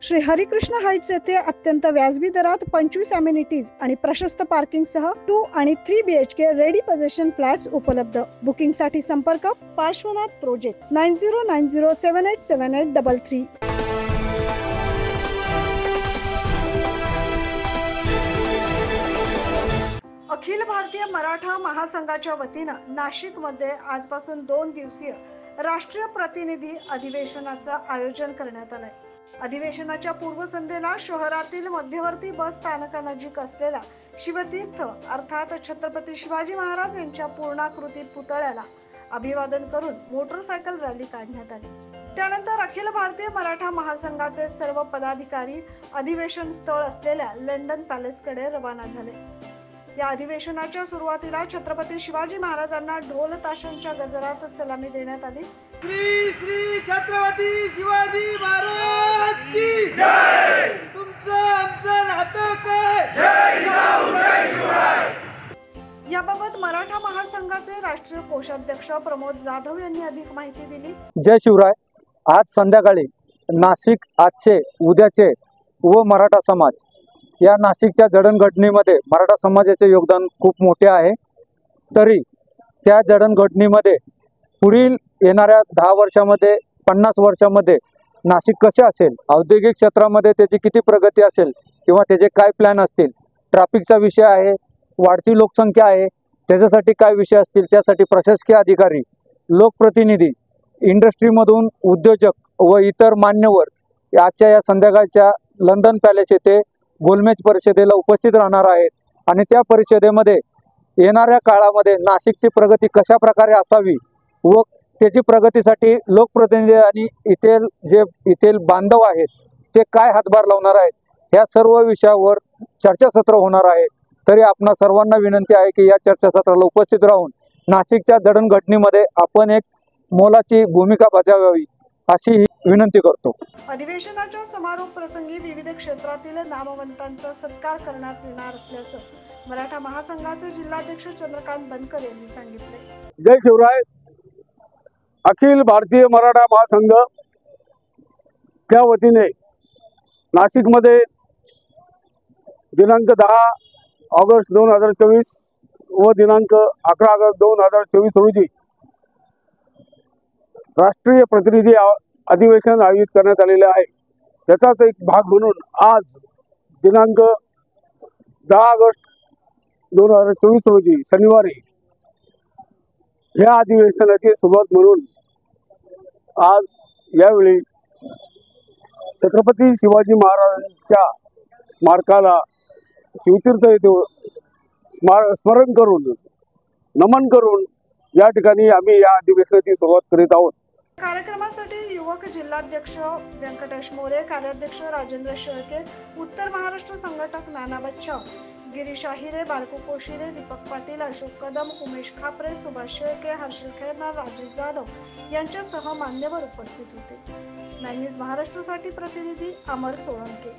Shri Harikrishna Heights येथे अत्यंत व्याजबी दरात 25 अमेनिटीज आणि प्रशस्त पार्किंग सह 2 आणि 3 BHK रेडी पोझिशन फ्लॅट्स उपलब्ध। बुकिंग साठी संपर्क पार्श्वनाथ प्रोजेक्ट 9090787833। अखिल भारतीय मराठा महासंघाच्या वतीनं नाशिक मध्ये आजपासून 2 दिवसीय राष्ट्रीय प्रतिनिधी अधिवेशनाचं आयोजन करण्यात आलंय। अधिवेशनाच्या पूर्वसंध्येला शहरातील मध्यवर्ती बस स्थानकानजीक असलेल्या शिवतीर्थ अर्थात छत्रपती शिवाजी महाराज यांच्या पूर्णाकृती पुतळ्याला अभिवादन करून मोटरसायकल रॅली काढण्यात आली। त्यानंतर अखिल भारतीय मराठा महासंघाचे सर्व पदाधिकारी अधिवेशन स्थळ असलेल्या लंडन पॅलेसकडे रवाना झाले। या अधिवेशनाच्या सुरुवातीला छत्रपती शिवाजी महाराजांना ढोल ताशांच्या गजरात सलामी देण्यात आली। श्री श्री छत्रपती शिवाजी महाराज की जय। तुमचं आमचं नातं काय? जय जिजाऊ जय शिवराय। याबाबत मराठा महासंघाचे राष्ट्रीय कोषाध्यक्ष प्रमोद जाधव यांनी अधिक माहिती दिली। जय शिवराय। आज संध्याकाळी नाशिक आजचे उद्याचे व मराठा समाज या नाशिकच्या जडणघडणीमध्ये मराठा समाजाचे योगदान खूप मोठे आहे। तरी त्या जडणघडणीमध्ये पुढील येणाऱ्या 10 वर्षामध्ये 50 वर्षामध्ये नाशिक कसे असेल, औद्योगिक क्षेत्रामध्ये त्याची किती प्रगती असेल किंवा त्याचे काय प्लॅन असतील, ट्रॅफिकचा विषय आहे, वाढती लोकसंख्या आहे, त्याच्यासाठी काय विषय असतील, त्यासाठी प्रशासकीय अधिकारी, लोकप्रतिनिधी, इंडस्ट्रीमधून उद्योजक व इतर मान्यवर आजच्या या संध्याकाळच्या लंडन पॅलेस येथे गोलमेज परिषदेला उपस्थित राहणार आहेत। आणि त्या परिषदेमध्ये येणाऱ्या काळामध्ये नाशिकची प्रगती कशा प्रकारे असावी व त्याची प्रगतीसाठी लोकप्रतिनिधी आणि इथेल बांधव आहेत ते काय हातभार लावणार आहेत, ह्या सर्व विषयावर चर्चासत्र होणार आहे। तरी आपणा सर्वांना विनंती आहे की या चर्चासत्राला उपस्थित राहून नाशिकच्या जडणघडणीमध्ये आपण एक मोलाची भूमिका बजावावी अशी विनंती करतो। अधिवेशनाच्या समारोप प्रसंगी विविध क्षेत्रातील नामवंतांचा सत्कार करण्यात येणार असल्याचं मराठा महासंघाचे जिल्हाध्यक्ष चंद्रकांत बनकर यांनी सांगितले। जय शिवराय। अखिल भारतीय मराठा महासंघ त्या वतीने नाशिकमध्ये दिनांक 10 ऑगस्ट 2024 व दिनांक 11 ऑगस्ट 2024 रोजी राष्ट्रीय प्रतिनिधी अधिवेशन आयोजित करण्यात आलेले आहे। त्याचाच एक भाग म्हणून आज दिनांक 10 ऑगस्ट 2024 रोजी शनिवारी या अधिवेशनाची सुरुवात म्हणून आज यावेळी छत्रपती शिवाजी महाराजांच्या स्मारकाला शिवतीर्थ येथे स्मरण करून नमन करून या ठिकाणी आम्ही या अधिवेशनाची सुरुवात करीत आहोत। कार्यक्रमासाठी युवक जिल्हाध्यक्ष व्यंकटेश मोरे, कार्याध्यक्ष राजेंद्र शेळके, उत्तर महाराष्ट्र संघटक नाना बच्चाव, गिरीश आहिरे, बारकू कोशिरे, दीपक पाटील, अशोक कदम, उमेश खापरे, सुभाष शेळके, हर्षल खैरनार, राजेश जाधव यांच्यासह मान्यवर उपस्थित होते। 9 न्यूज महाराष्ट्रासाठी प्रतिनिधी अमर सोळंके।